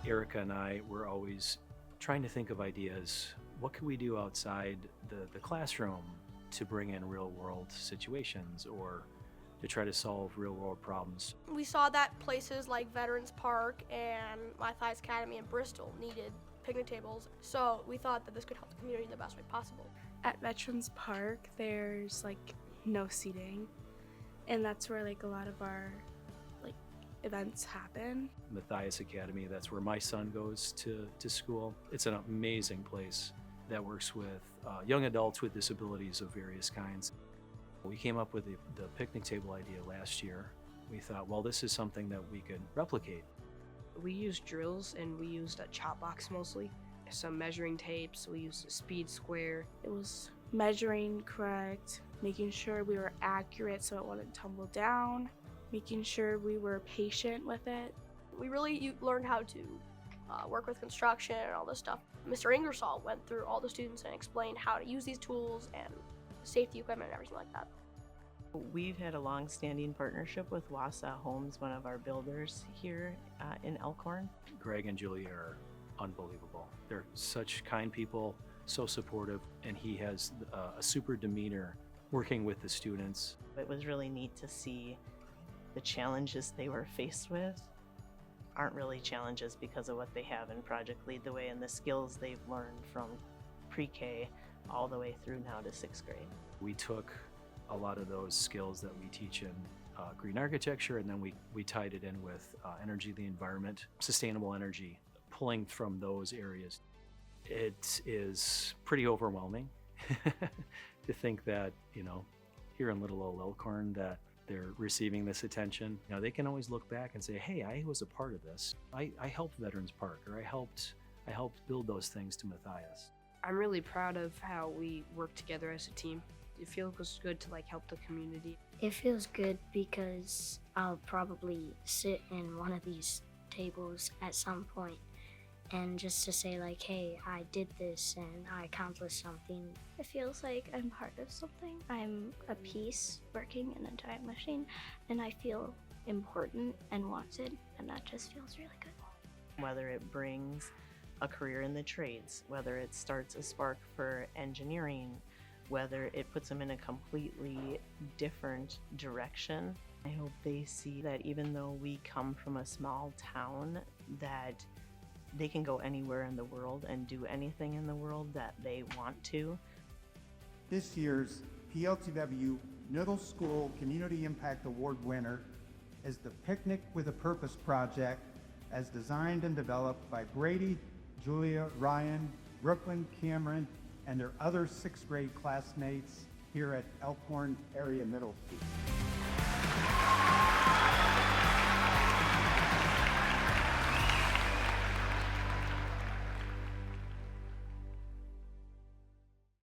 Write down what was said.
Erica and I were always trying to think of ideas. What could we do outside the classroom to bring in real world situations or to try to solve real world problems? We saw that places like Veterans Park and Matthias Academy in Bristol needed picnic tables, so we thought that this could help the community in the best way possible. At Veterans Park, there's like no seating, and that's where like a lot of our events happen. Matthias Academy, that's where my son goes to school. It's an amazing place that works with young adults with disabilities of various kinds. We came up with the picnic table idea last year. We thought, well, this is something that we could replicate. We used drills and we used a chop box mostly. Some measuring tapes, we used a speed square. It was measuring correct, making sure we were accurate so it wouldn't tumble down, making sure we were patient with it. We really learned how to work with construction and all this stuff. Mr. Ingersoll went through all the students and explained how to use these tools and safety equipment and everything like that. We've had a long-standing partnership with 𝐬𝐨𝐫𝐞, Homes, one of our builders here in Elkhorn. Greg and Julia are unbelievable. They're such kind people, so supportive, and he has a super demeanor working with the students. It was really neat to see the challenges they were faced with aren't really challenges because of what they have in Project Lead the Way and the skills they've learned from pre-K all the way through now to 6th grade. We took a lot of those skills that we teach in green architecture, and then we tied it in with energy of the environment, sustainable energy, pulling from those areas. It is pretty overwhelming to think that, here in little old Elkhorn, that they're receiving this attention. They can always look back and say, hey, I was a part of this. I helped Veterans Park, or I helped build those things to Matthias. I'm really proud of how we work together as a team. It feels good to help the community. It feels good because I'll probably sit in one of these tables at some point and just to say hey, I did this and I accomplished something. It feels like I'm part of something. I'm a piece working in a giant machine and I feel important and wanted, and that just feels really good. Whether it brings a career in the trades, whether it starts a spark for engineering, whether it puts them in a completely different direction. I hope they see that even though we come from a small town, that they can go anywhere in the world and do anything in the world that they want to. This year's PLTW Middle School Community Impact Award winner is the Picnic with a Purpose project, as designed and developed by Brady, Julia, Ryan, Brooklyn, Cameron, and their other 6th grade classmates here at Elkhorn Area Middle School.